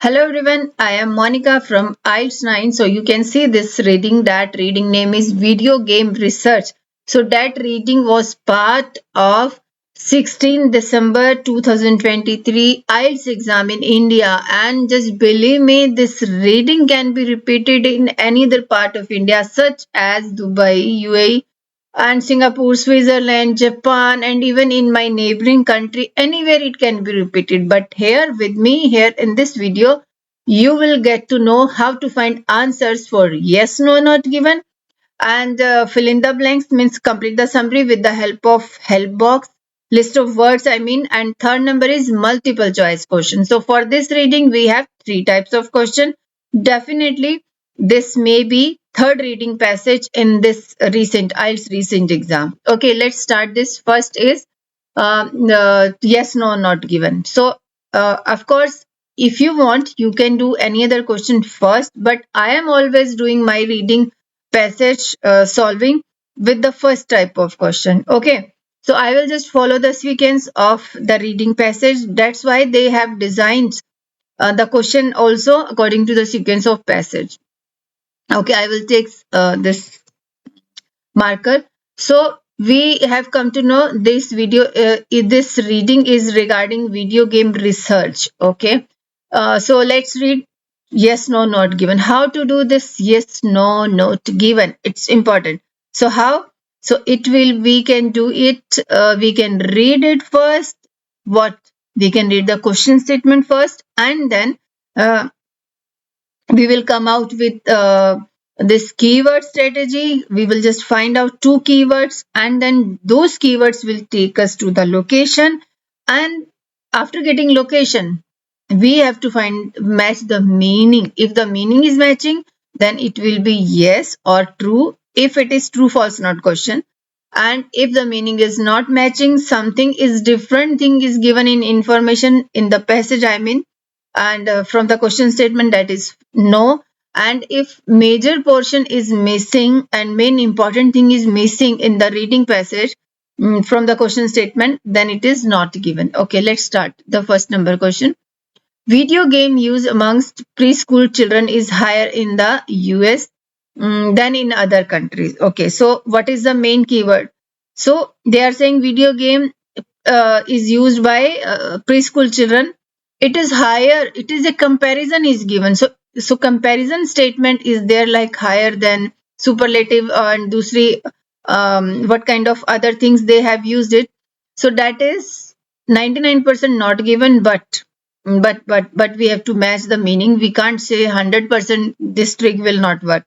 Hello everyone, I am Monica from IELTS9. So you can see this reading. That reading name is Video Game Research. So that reading was part of 16 December 2023 IELTS exam in India. And just believe me, this reading can be repeated in any other part of India such as Dubai, UAE, and Singapore, Switzerland, Japan, and even in my neighboring country, anywhere it can be repeated. But here with me, here in this video, you will get to know how to find answers for yes, no, not given, and fill in the blanks means complete the summary with the help of help box, list of words I mean, and third number is multiple choice question. So for this reading, we have three types of question. Definitely, this may be third reading passage in this recent IELTS recent exam. Okay, let's start this. First is yes, no, not given. So of course, if you want, you can do any other question first, but I am always doing my reading passage solving with the first type of question. Okay, so I will just follow the sequence of the reading passage. That's why they have designed the question also according to the sequence of passage. Okay, I will take this marker. So we have come to know this video, this reading is regarding video game research. Okay, so let's read yes, no, not given. How to do this yes, no, not given? It's important. So how? So it will, we can do it, we can read it first. What? We can read the question statement first, and then we will come out with this keyword strategy. We will just find out two keywords, and then those keywords will take us to the location. And after getting location, we have to find match the meaning. If the meaning is matching, then it will be yes or true. If it is true, false, not question. And if the meaning is not matching, something is different thing is given in information in the passage I mean, and from the question statement, that is no. And if major portion is missing and main important thing is missing in the reading passage from the question statement, then it is not given. Okay, let's start the first number question. Video game use amongst preschool children is higher in the US than in other countries. Okay, so what is the main keyword? So they are saying video game is used by preschool children. It is higher. It is a comparison is given. So comparison statement is there, like higher than, superlative, and dusri, what kind of other things they have used it. So that is 99% not given, but we have to match the meaning. We can't say 100% this trick will not work.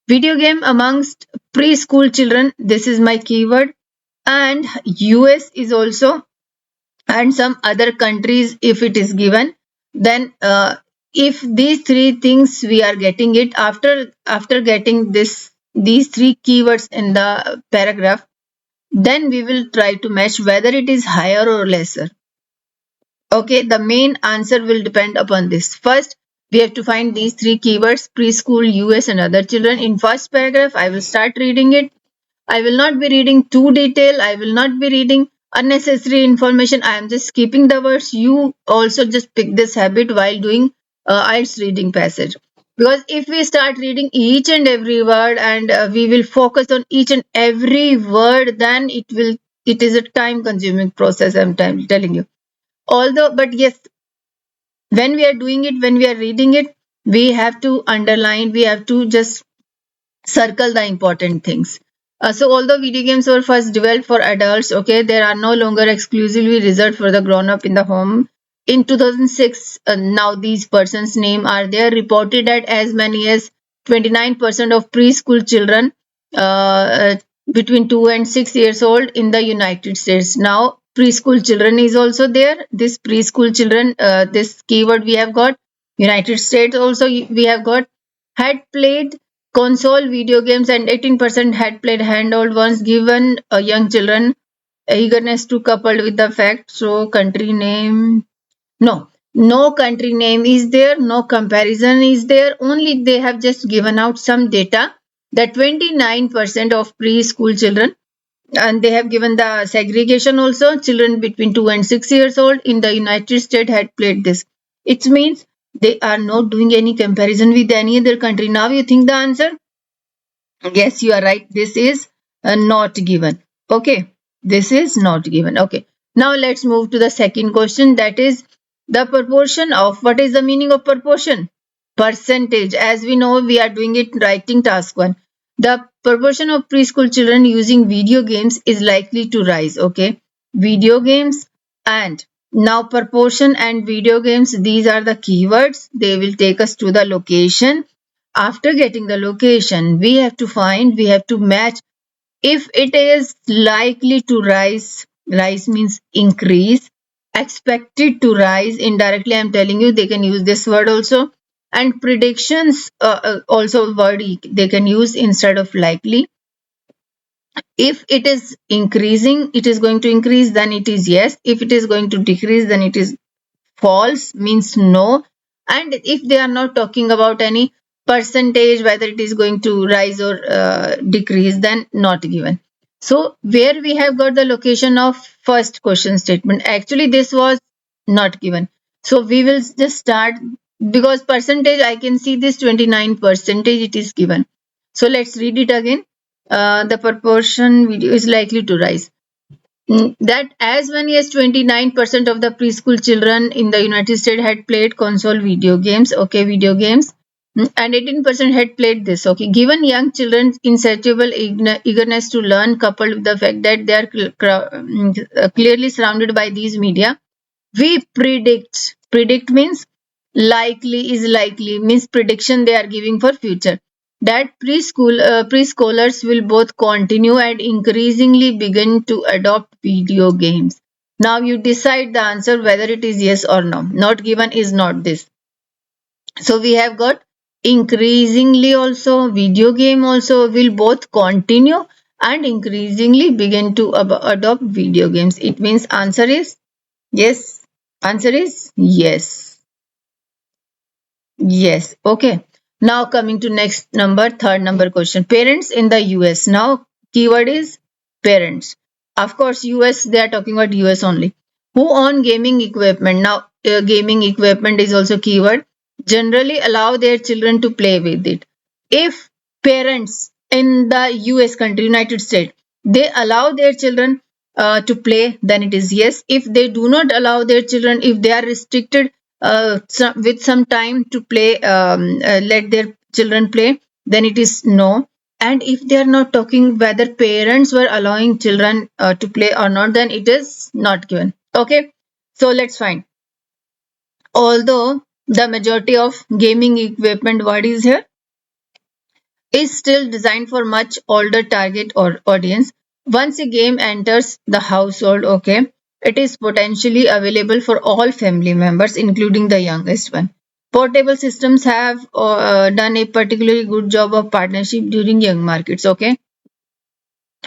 Video game amongst preschool children, this is my keyword, and US is also, and some other countries if it is given. Then if these three things we are getting it after getting these three keywords in the paragraph, then we will try to match whether it is higher or lesser. Okay, the main answer will depend upon this. First, we have to find these three keywords: preschool, US, and other children. In first paragraph, I will start reading it. I will not be reading too detail. I will not be reading unnecessary information. I am just skipping the words. You also just pick this habit while doing IELTS reading passage. Because if we start reading each and every word, and we will focus on each and every word, then it is a time consuming process. I'm telling you. Although, but yes, when we are doing it, when we are reading it, we have to underline, we have to just circle the important things. So although video games were first developed for adults, okay, they are no longer exclusively reserved for the grown up in the home. In 2006, now these persons' name are there, reported at as many as 29% of preschool children between 2 and 6 years old in the United States. Now preschool children is also there. This preschool children, this keyword we have got. United States also we have got. Had played console video games, and 18% had played handheld ones, given young children eagerness to coupled with the fact. So country name, no country name is there, no comparison is there, only they have just given out some data that 29% of preschool children, and they have given the segregation also, children between 2 and 6 years old in the United States had played this. It means They are not doing any comparison with any other country. Now you think the answer? Yes, you are right. This is not given. Okay. This is not given. Okay. Now let's move to the second question. That is the proportion of, what is the meaning of proportion? Percentage. As we know, we are doing it writing task 1. The proportion of preschool children using video games is likely to rise. Okay. Video games and now proportion and video games. These are the keywords. They will take us to the location. After getting the location, we have to match if it is likely to rise. Rise means increase. Expected to rise, indirectly I'm telling you they can use this word also. And predictions, also word they can use instead of likely. If it is increasing, it is going to increase, then it is yes. If it is going to decrease, then it is false, means no. And if they are not talking about any percentage, whether it is going to rise or decrease, then not given. So where we have got the location of first question statement, actually this was not given. So we will just start, because percentage I can see this 29% it is given. So let's read it again. The proportion video is likely to rise. That as many as 29% of the preschool children in the United States had played console video games. Okay, video games. And 18% had played this. Okay, given young children's insatiable eagerness to learn, coupled with the fact that they are clearly surrounded by these media, we predict means likely, is likely means prediction they are giving for future, that preschoolers will both continue and increasingly begin to adopt video games. Now you decide the answer whether it is yes or no. Not given is not this. So we have got increasingly also, video game also will both continue and increasingly begin to adopt video games. It means answer is yes. Answer is yes. Yes. Okay. Now coming to next number, third number question. Parents in the US. Now keyword is parents. Of course, US, they are talking about US only. Who own gaming equipment? Now gaming equipment is also keyword. Generally allow their children to play with it. If parents in the US country, United States, they allow their children to play, then it is yes. If they do not allow their children, if they are restricted with some time to play, let their children play, then it is no. And if they are not talking whether parents were allowing children to play or not, then it is not given. Okay, so let's find. Although the majority of gaming equipment word is here, is still designed for much older target or audience. Once a game enters the household, okay, it is potentially available for all family members, including the youngest one. Portable systems have done a particularly good job of partnership during young markets, okay.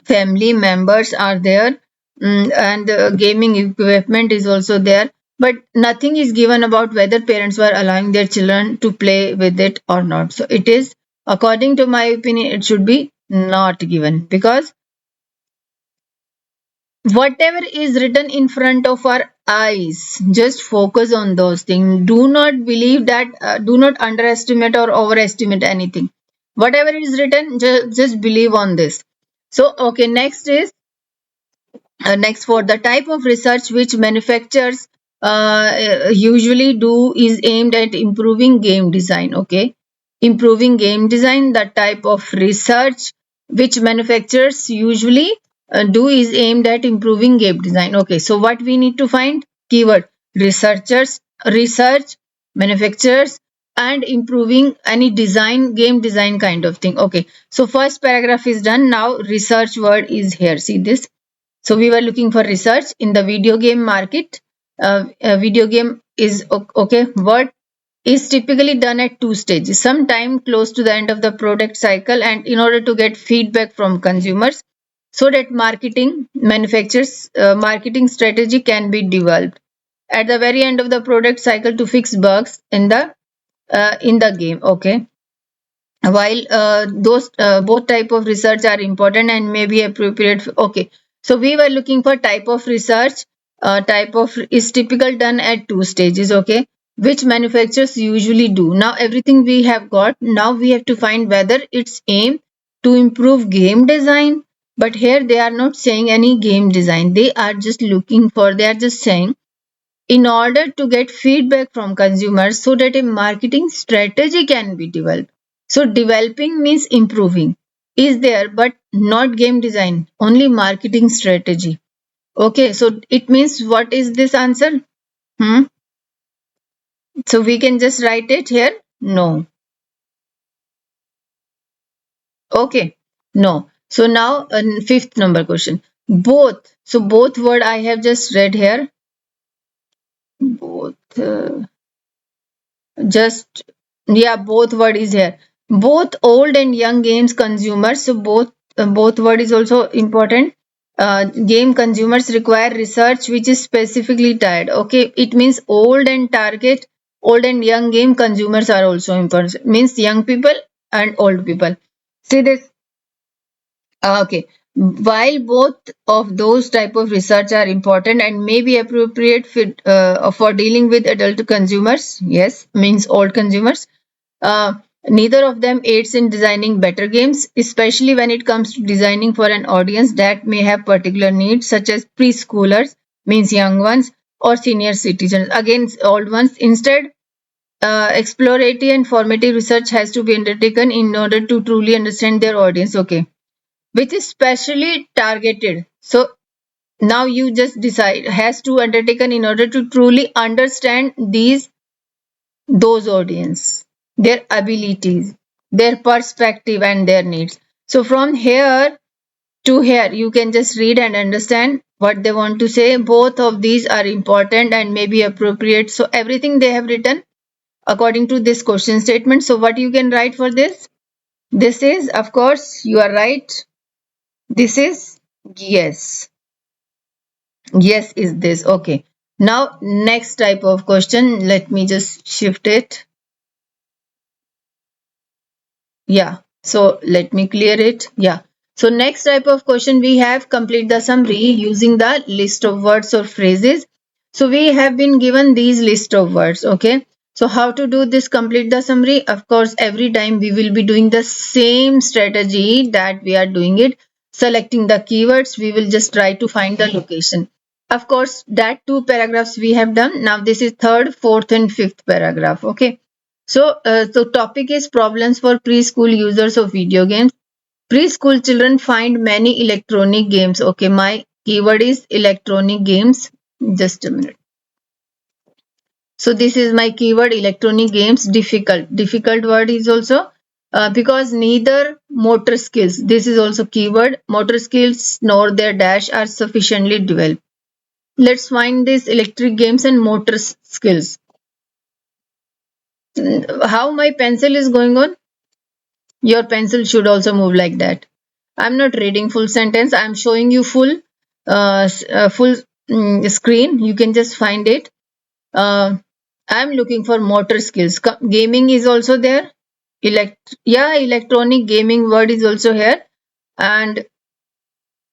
Family members are there, and gaming equipment is also there, but nothing is given about whether parents were allowing their children to play with it or not. So it is, according to my opinion, it should be not given, because whatever is written in front of our eyes, just focus on those things. Do not believe that, do not underestimate or overestimate anything. Whatever is written, just believe on this. So okay, next is, next, for the type of research which manufacturers usually do is aimed at improving game design. Okay, improving game design, the type of research which manufacturers usually do is aimed at improving game design. Okay, so what we need to find? Keyword researchers, research, manufacturers, and improving any design, game design kind of thing. Okay, so first paragraph is done. Now research word is here, see this. So we were looking for research in the video game market. Video game is okay. What is typically done at two stages, sometime close to the end of the product cycle, and in order to get feedback from consumers, so that manufacturers marketing strategy can be developed at the very end of the product cycle to fix bugs in the game. Okay, while those both type of research are important and may be appropriate. Okay, so we were looking for type of research. Type of is typical done at two stages. Okay, which manufacturers usually do. Now everything we have got, now we have to find whether it's aim to improve game design. But here they are not saying any game design. They are just saying in order to get feedback from consumers so that a marketing strategy can be developed. So developing means improving is there, but not game design, only marketing strategy. Okay, so it means what is this answer? Hmm? So we can just write it here. No. Okay. No. So now fifth number question. Both. So both word I have just read here. Both. Just yeah, both word is here. Both old and young games consumers. So both word is also important. Game consumers require research which is specifically tied. Okay, it means old and young game consumers are also important. Means young people and old people. See this. Okay. While both of those type of research are important and may be appropriate for dealing with adult consumers, yes, means old consumers, uh, neither of them aids in designing better games, especially when it comes to designing for an audience that may have particular needs, such as preschoolers, means young ones, or senior citizens, again, old ones. Instead, exploratory and formative research has to be undertaken in order to truly understand their audience. Okay, which is specially targeted. So now you just decide has to undertaken in order to truly understand those audience, their abilities, their perspective and their needs. So from here to here you can just read and understand what they want to say. Both of these are important and may be appropriate. So everything they have written according to this question statement. So what you can write for this? This is, of course, you are right. This is yes. Yes is this. Okay. Now next type of question. Let me just shift it. Yeah. So let me clear it. Yeah. So next type of question we have complete the summary using the list of words or phrases. So we have been given these list of words. Okay. So how to do this complete the summary? Of course, every time we will be doing the same strategy that we are doing it. Selecting the keywords, we will just try to find the location. Of course, that two paragraphs we have done. Now this is third, fourth and fifth paragraph. Okay. So topic is problems for preschool users of video games. Preschool children find many electronic games. Okay, my keyword is electronic games. Just a minute. So this is my keyword electronic games difficult. Difficult word is also because neither motor skills. This is also keyword. Motor skills nor their dash are sufficiently developed. Let's find these electric games and motor skills. How my pencil is going on? Your pencil should also move like that. I'm not reading full sentence. I'm showing you full screen. You can just find it. I'm looking for motor skills. Gaming is also there. Electronic gaming word is also here, and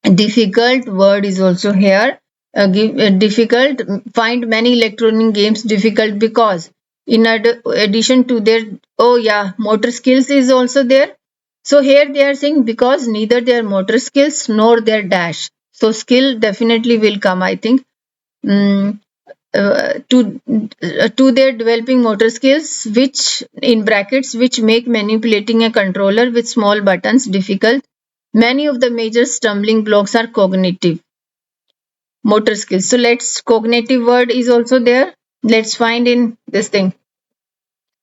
difficult word is also here. Difficult. Find many electronic games difficult because in addition to their motor skills is also there. So here they are saying because neither their motor skills nor their dash. So skill definitely will come, I think. Mm, to their developing motor skills, which in brackets, which make manipulating a controller with small buttons difficult. Many of the major stumbling blocks are cognitive motor skills. So let's cognitive word is also there. Let's find in this thing.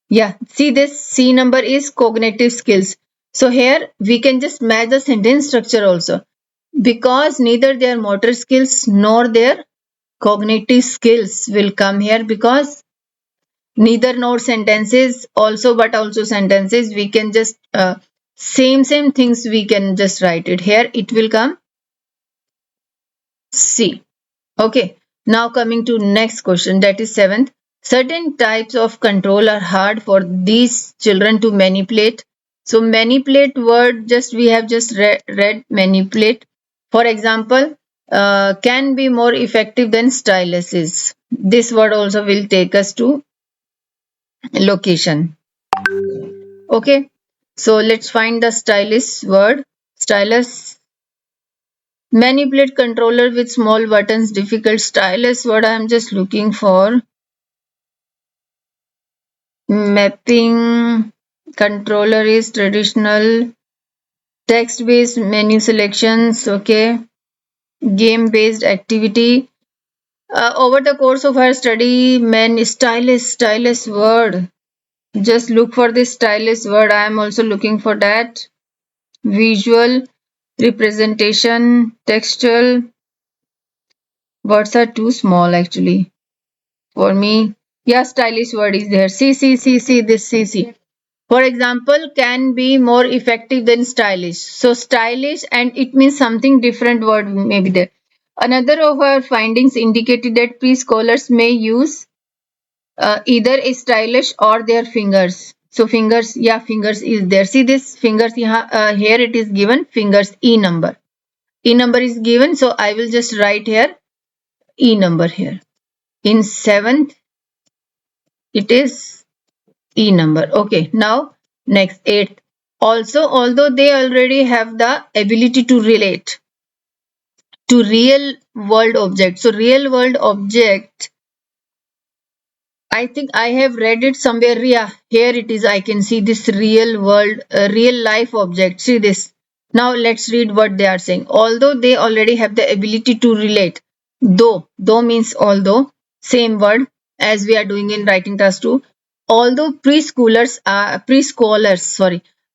Yeah, see this C number is cognitive skills. So here we can just match the sentence structure also. Because neither their motor skills nor their cognitive skills will come here, because neither nor sentences also, but also sentences we can just same things we can just write it here. It will come C. Okay, now coming to next question, that is seventh. Certain types of control are hard for these children to manipulate. So manipulate word, just we have just read manipulate. For example, can be more effective than stylus is. This word also will take us to location. Okay, so let's find the stylus word. Stylus. Manipulate controller with small buttons. Difficult. Stylus word I am just looking for. Mapping controller is traditional. Text based menu selections. Okay. Game based activity. Over the course of her study, stylus word. Just look for this stylus word. I am also looking for that. Visual representation, textual. Words are too small actually for me. Yeah, stylish word is there. See this. See. For example, can be more effective than stylish. So stylish and it means something different word may be there. Another of our findings indicated that pre-scholars may use either a stylish or their fingers. So fingers, yeah, fingers is there. See this fingers here it is given fingers E number. E number is given, so I will just write here E number here. In 7th, it is E number. Okay, now next 8th. Also, although they already have the ability to relate to real world objects. So real world object, I think I have read it somewhere. Yeah, here it is. I can see this real world, real life object. See this. Now let's read what they are saying. Although they already have the ability to relate, though means although, same word as we are doing in writing task 2. Although preschoolers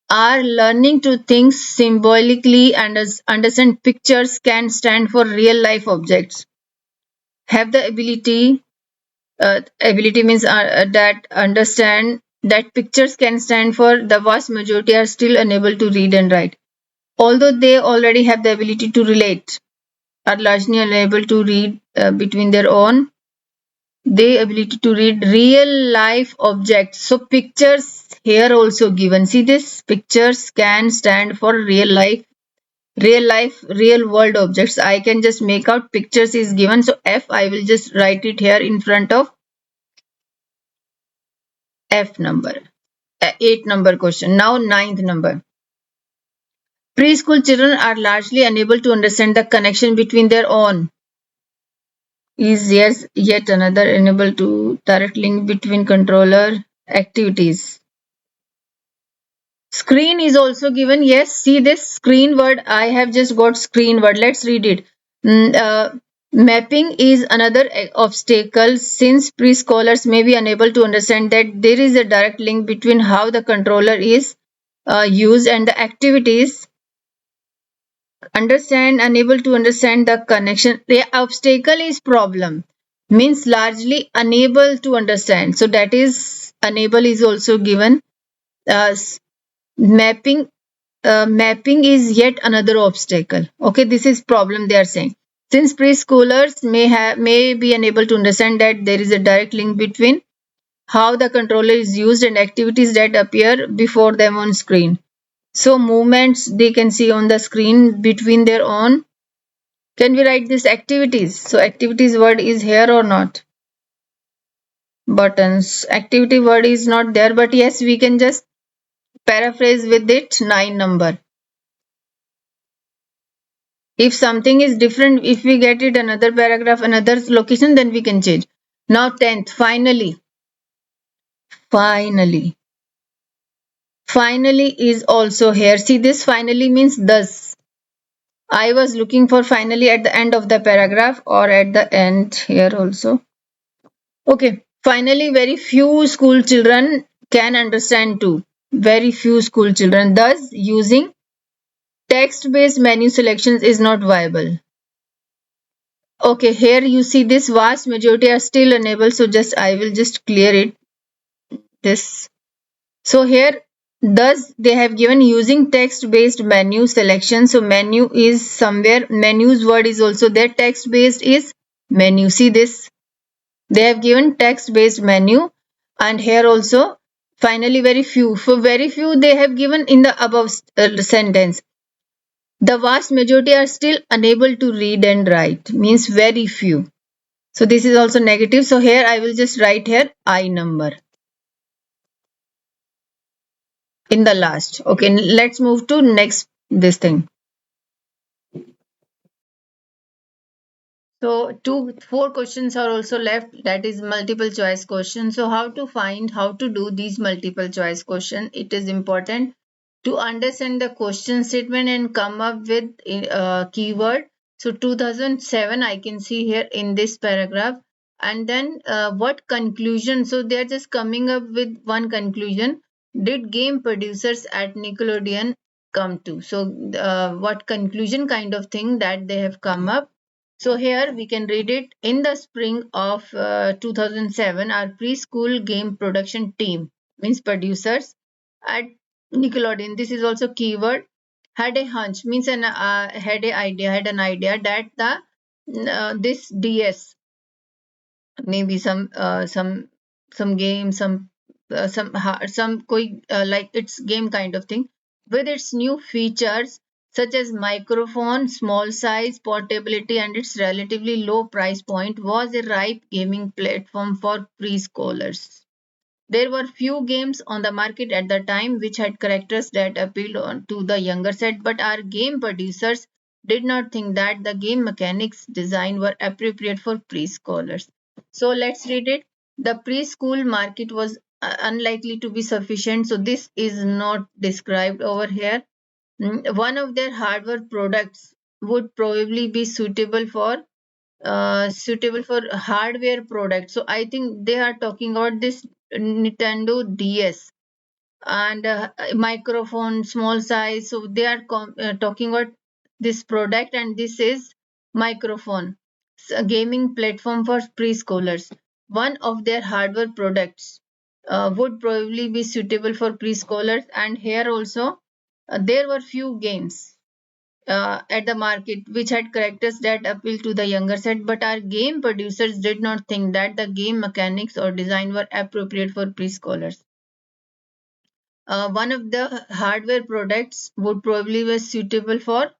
are learning to think symbolically and understand pictures can stand for real life objects. Have the ability means that understand that pictures can stand for, the vast majority are still unable to read and write. Although they already have the ability to relate, are largely unable to read between their own, they ability to read real life objects. So pictures here also given. See this pictures can stand for real world objects. I can just make out pictures is given. So F, I will just write it here in front of F number. 8 number question. Now 9th number. Preschool children are largely unable to understand the connection between their own. Is yes yet another unable to direct link between controller activities. Screen is also given. Yes, see this screen word. I have just got screen word. Let's read it. Mapping is another obstacle since preschoolers may be unable to understand that there is a direct link between how the controller is used and the activities. Unable to understand the connection. The obstacle is problem means largely unable to understand. So that is unable is also given. Uh, mapping mapping is yet another obstacle. Okay, this is problem they are saying. Since preschoolers may be unable to understand that there is a direct link between how the controller is used and activities that appear before them on screen. So movements they can see on the screen between their own. Can we write this activities? So activities word is here or not? Buttons. Activity word is not there, but yes, we can just paraphrase with it 9 number. If something is different, if we get it another paragraph, another location, then we can change. Now 10th, finally. Finally. Finally is also here. See this finally means thus. I was looking for finally at the end of the paragraph or at the end here also. Okay. Finally, very few school children can understand too. Very few school children. Thus, using text-based menu selections is not viable. Okay, here you see this vast majority are still unable. So I will just clear it. This. So here, thus they have given using text-based menu selection. So menu is somewhere. Menus word is also there. Text-based is menu. See this. They have given text-based menu, and here also finally very few. For very few they have given in the above sentence. The vast majority are still unable to read and write, means very few. So this is also negative. So here I will just write here I number. in the last. Okay, let's move to next this thing. So four questions are also left, that is multiple choice question. So how to do these multiple choice question? It is important to understand the question statement and come up with keyword. So 2007 I can see here in this paragraph, and then what conclusion? So they are just coming up with one conclusion. Did game producers at Nickelodeon come to? So what conclusion kind of thing that they have come up. So here we can read it. In the spring of 2007, our preschool game production team, means producers at Nickelodeon, this is also keyword, had a hunch, means had an idea that the this DS, maybe some game, some like it's game kind of thing, with its new features such as microphone, small size, portability, and its relatively low price point, was a ripe gaming platform for preschoolers. There were few games on the market at the time which had characters that appealed to the younger set, but our game producers did not think that the game mechanics design were appropriate for preschoolers. So let's read it. The preschool market was unlikely to be sufficient, so this is not described over here. One of their hardware products would probably be suitable for hardware products. So I think they are talking about this Nintendo DS and microphone, small size. So they are talking about this product, and this is microphone, a gaming platform for preschoolers. One of their hardware products would probably be suitable for preschoolers, and here also there were few games at the market which had characters that appeal to the younger set, but our game producers did not think that the game mechanics or design were appropriate for preschoolers. One of the hardware products would probably be suitable for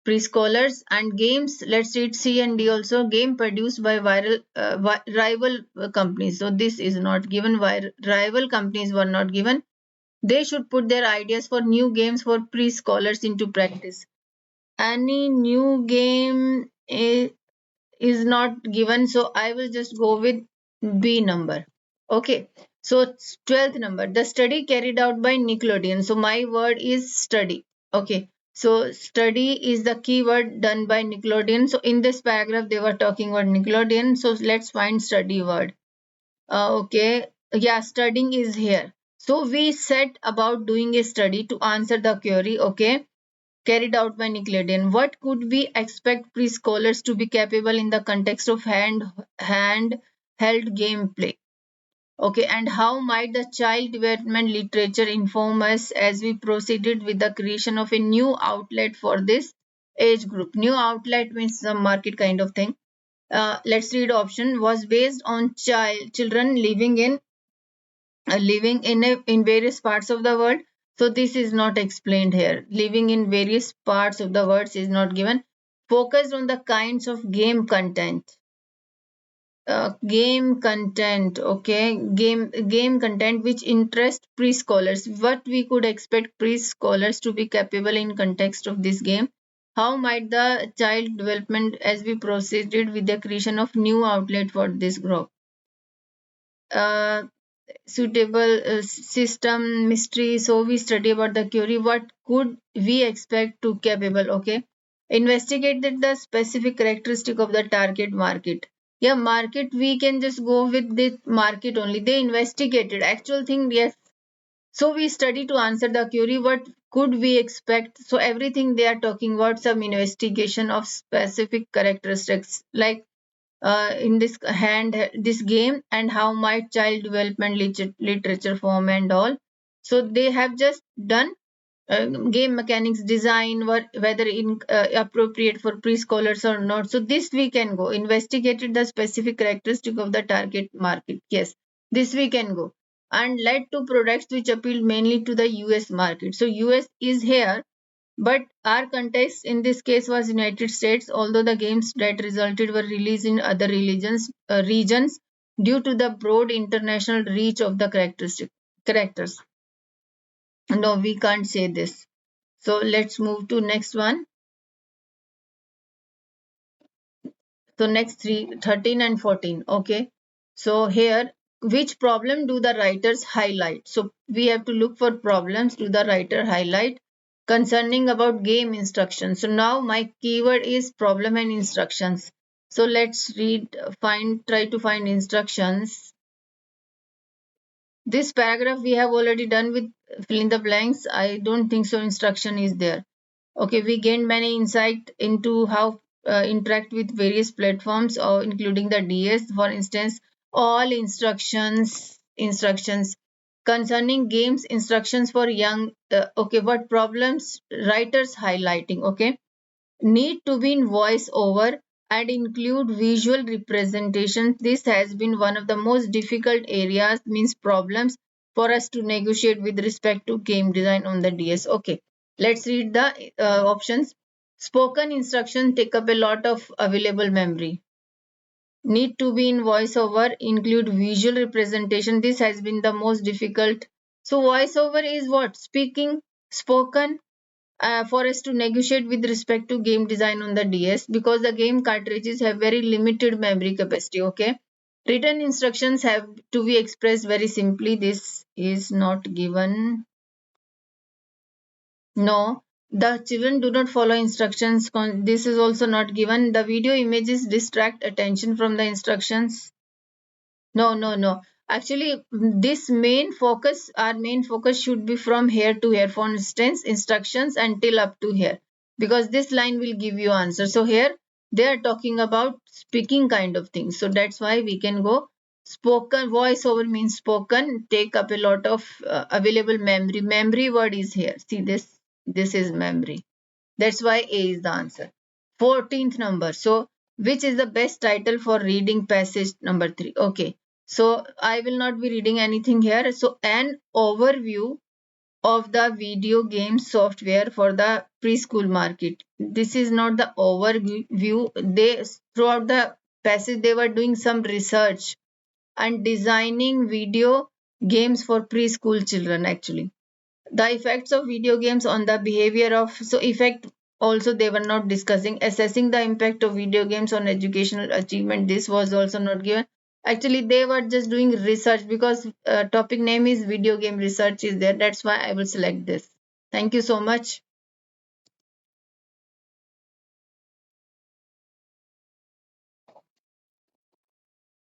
preschoolers, and games, let's read C and D also, game produced by rival companies. So this is not given, rival companies were not given. They should put their ideas for new games for preschoolers into practice. Any new game is not given, so I will just go with B number. Okay, so 12th number, the study carried out by Nickelodeon. So my word is study. Okay, so study is the keyword done by Nickelodeon. So in this paragraph they were talking about Nickelodeon, so let's find study word. Okay, yeah, studying is here. So we set about doing a study to answer the query. Okay, carried out by Nickelodeon. What could we expect preschoolers to be capable in the context of handheld gameplay? Okay, and how might the child development literature inform us as we proceeded with the creation of a new outlet for this age group? New outlet means some market kind of thing. Let's read option. Was based on children living in various parts of the world. So this is not explained here. Living in various parts of the world is not given. Focused on the kinds of game content. Okay, game content which interest preschoolers. What we could expect preschoolers to be capable in context of this game. How might the child development as we proceeded with the creation of new outlet for this group. uh, Suitable system mystery. So we study about the query. What could we expect to capable? Okay, investigated the specific characteristic of the target market. Yeah, market, we can just go with the market only. They investigated actual thing. Yes, so we study to answer the query. What could we expect? So everything they are talking about some investigation of specific characteristics, like in this game, and how might child development literature form and all. So they have just done game mechanics design, whether appropriate for preschoolers or not. So this we can go. Investigated the specific characteristic of the target market. Yes, this we can go. And led to products which appeal mainly to the US market. So US is here, but our context in this case was United States, although the games that resulted were released in other regions due to the broad international reach of the characters. No, we can't say this. So let's move to next one. So next three, 13 and 14. Okay. So here, which problem do the writers highlight? So we have to look for problems do the writer highlight concerning about game instructions. So now my keyword is problem and instructions. So let's read, try to find instructions. This paragraph we have already done with fill in the blanks. I don't think so instruction is there. Okay, we gained many insight into how interact with various platforms or including the DS. For instance, all instructions concerning games instructions for young. Okay, what problems writers highlighting? Okay, need to be in voice over and include visual representation. This has been one of the most difficult areas, means problems for us to negotiate with respect to game design on the DS. Okay, let's read the options. Spoken instruction take up a lot of available memory. Need to be in voiceover, include visual representation. This has been the most difficult. So voiceover is what? Speaking, spoken, for us to negotiate with respect to game design on the DS, because the game cartridges have very limited memory capacity. Okay, written instructions have to be expressed very simply. This is not given. No, the children do not follow instructions. This is also not given. The video images distract attention from the instructions. No, no, no. Actually, this our main focus should be from here to here. For instance, instructions until up to here, because this line will give you answer. So here they are talking about speaking kind of things. So that's why we can go spoken. Voiceover means spoken. Take up a lot of available memory. Memory word is here. See this. This is memory. That's why A is the answer. 14th number. So, which is the best title for reading passage number 3? Okay. So, I will not be reading anything here. So, an overview of the video game software for the preschool market. This is not the overview. They, throughout the passage, they were doing some research and designing video games for preschool children actually. The effects of video games on the behavior of, so effect also they were not discussing. Assessing the impact of video games on educational achievement, this was also not given. Actually they were just doing research, because topic name is video game, research is there. That's why I will select this. Thank you so much.